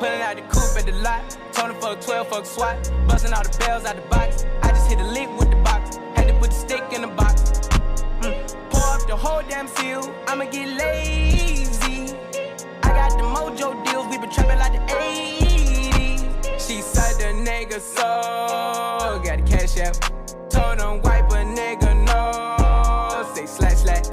Pulling out the coupe at the lot. Told him fuck 12, fuck SWAT. Busting all the bells out the box. I just hit a lick with the box. Had to put the stick in the box. Pour up the whole damn seal. I'ma get lazy. I got the mojo deals. We been trapping like the 80s. She said the nigga so. Got the cash out. Told him wipe a nigga no. Say slash slash.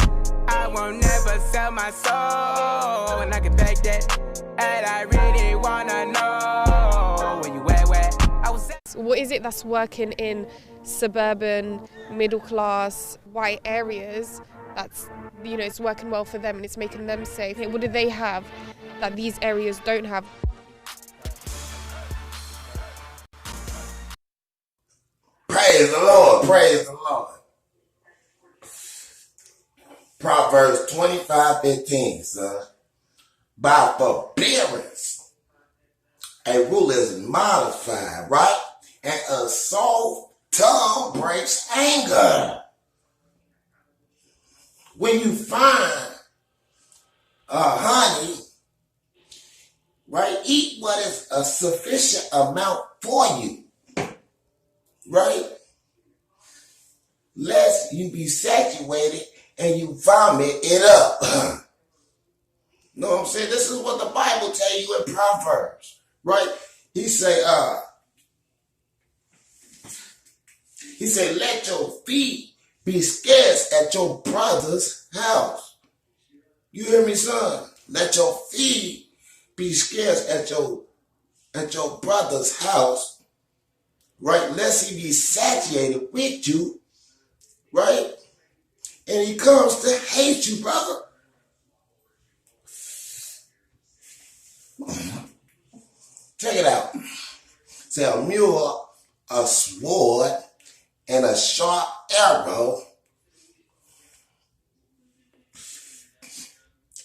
I won't never sell my soul. And I can back that. And I really wanna know where you at, where I was at. What is it that's working in suburban, middle class, white areas that's, you know, it's working well for them and it's making them safe? What do they have that these areas don't have? Praise the Lord, praise the Lord. Proverbs 25:15, son. By forbearance, a rule is modified, right? And a soft tongue breaks anger. When you find honey, right, eat what is a sufficient amount for you, right? Lest you be saturated and you vomit it up. Know what I'm saying? This is what the Bible tell you in Proverbs, right? He say, let your feet be scarce at your brother's house. You hear me, son? Let your feet be scarce at your brother's house, right? Lest he be satiated with you, right? And he comes to hate you, brother. Check it out. Say a mule, a sword, and a sharp arrow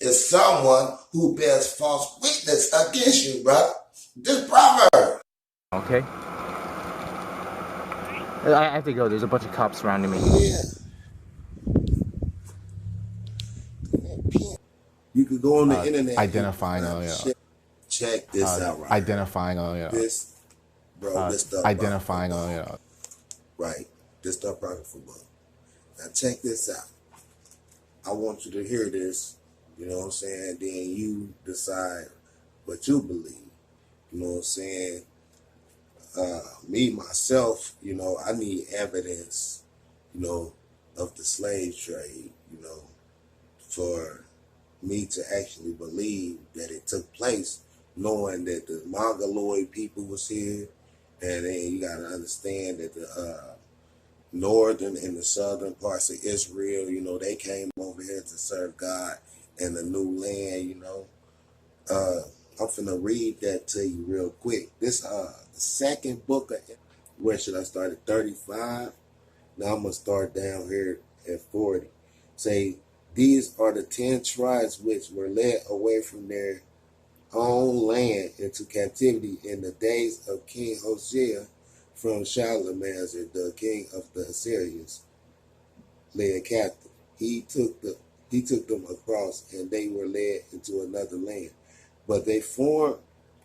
is someone who bears false witness against you, brother. This proverb. Okay. I have to go. There's a bunch of cops surrounding me. Yeah. You could go on the internet. Identifying, Check this out, right? Identifying, This, bro, this stuff. Identifying, Right. This stuff probably for book. Now check this out. I want you to hear this, you know what I'm saying? Then you decide what you believe. You know what I'm saying? Me, myself, you know, I need evidence, you know, of the slave trade, you know, for me to actually believe that it took place, knowing that the Mongoloid people was here. And then you got to understand that the northern and the southern parts of Israel, you know, they came over here to serve God in the new land, you know. I'm finna read that to you real quick. This the second book of, where should I start at 35? Now I'm gonna start down here at 40. Say, these are the 10 tribes which were led away from their own land into captivity in the days of King Hosea from Shalmaneser, the king of the Assyrians, led captive. He took them across, and they were led into another land. But they formed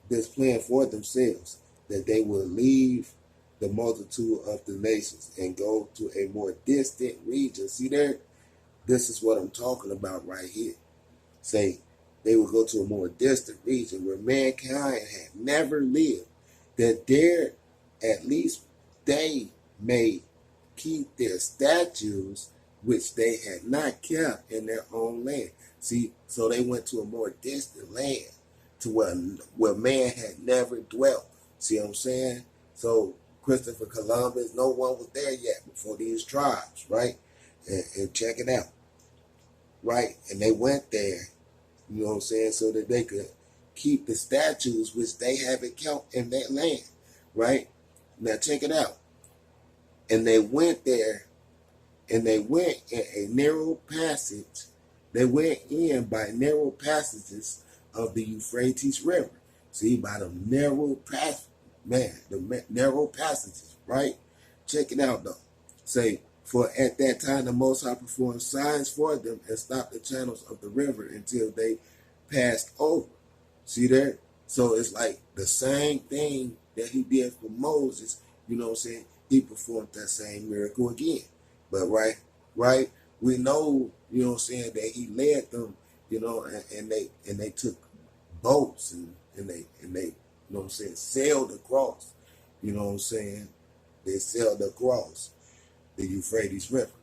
this plan for themselves, that they would leave the multitude of the nations and go to a more distant region. See there? This is what I'm talking about right here. Say, they would go to a more distant region where mankind had never lived, that there at least they may keep their statues which they had not kept in their own land. See, so they went to a more distant land, to where man had never dwelt. See what I'm saying? So Christopher Columbus, no one was there yet before these tribes, right? And check it out, right? And they went there, you know what I'm saying, so that they could keep the statues which they haven't kept in that land, right? Now check it out. And they went there, and they went in a narrow passage. They went in by narrow passages of the Euphrates River. See, by the narrow narrow passages, right? Check it out, though. Say, for at that time the Most High performed signs for them and stopped the channels of the river until they passed over. See there? So it's like the same thing that he did for Moses, you know what I'm saying? He performed that same miracle again. But right, we know, you know what I'm saying, that he led them, you know, and they took boats and they, you know what I'm saying, sailed across, you know what I'm saying? They sailed across the Euphrates River.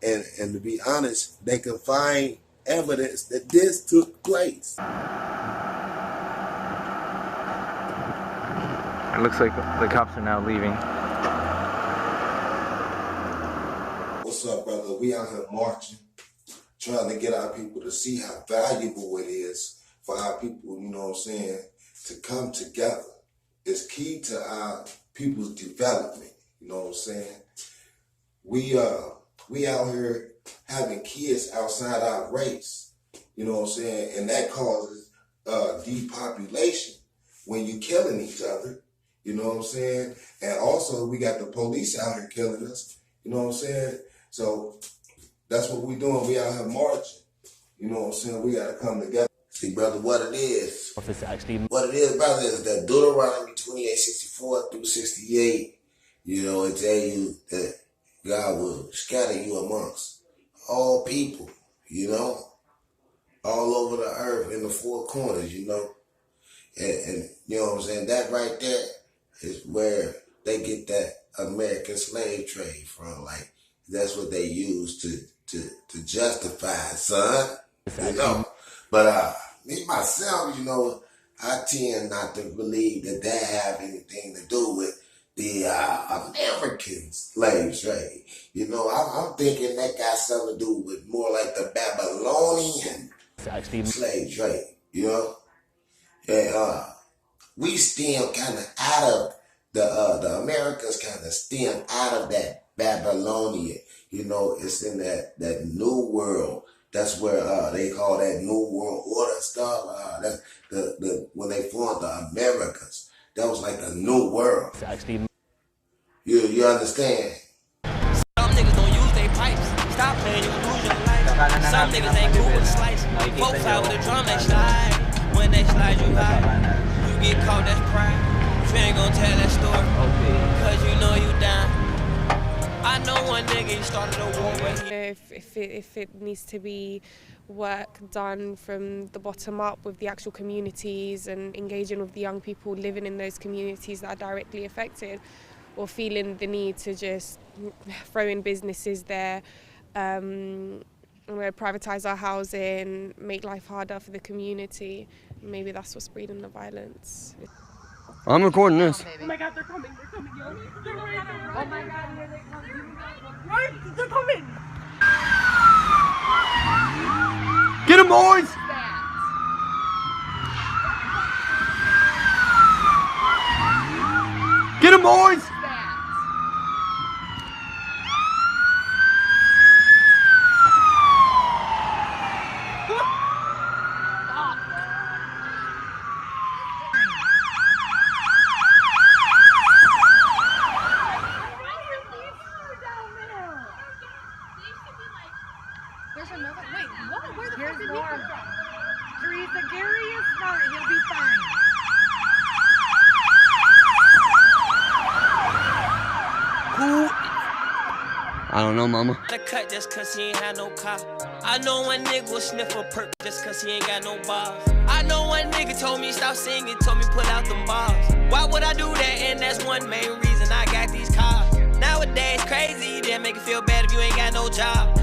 And to be honest, they can find evidence that this took place. It looks like the cops are now leaving. What's up, brother? We out here marching, trying to get our people to see how valuable it is for our people, you know what I'm saying, to come together. It's key to our people's development, you know what I'm saying? We out here having kids outside our race, you know what I'm saying, and that causes depopulation when you killing each other, you know what I'm saying, and also we got the police out here killing us, you know what I'm saying, so that's what we doing. We out here marching, you know what I'm saying, we gotta come together. See, brother, what it is, brother, is that Deuteronomy 28:64-68, you know, it tell you that God will scatter you amongst all people, you know, all over the earth in the four corners, you know. And you know what I'm saying, that right there is where they get that American slave trade from. Like, that's what they use to justify, son, you know. But me, myself, you know, I tend not to believe that have anything to do with the American slave trade. You know, I'm thinking that got something to do with more like the Babylonian slave trade, you know? And we stem kind of out of the Americans kind of stem out of that Babylonian, you know, it's in that new world. That's where they call that New World Order stuff. That's the when they formed the Americas. That was like a new world. You understand? Some niggas don't use their pipes. Stop playing, you lose your life. Some niggas ain't cool with a slice. Folks out with a drum that slide. When they slide you high, you get caught, that's pride. You ain't gonna tell that story, cause you know you down. I know one nigga, he started a war with if it needs to be work done from the bottom up with the actual communities and engaging with the young people living in those communities that are directly affected, or feeling the need to just throw in businesses there, privatize our housing, make life harder for the community. Maybe that's what's breeding the violence. I'm recording this. Oh my God, they're coming, yo. They're right there. Oh my God, here they come. Right, they're coming. Get him, boys! Get him, boys! There's another. Wait, what? Where the fuck did he come from? Teresa, Gary is smart. He'll be fine. Who? I don't know, mama. The cut just cause he ain't had no car. I know one nigga will sniff a perk just cause he ain't got no bars. I know one nigga told me stop singing, told me pull out them bars. Why would I do that? And that's one main reason I got these cars. Nowadays crazy, then make it feel bad if you ain't got no job.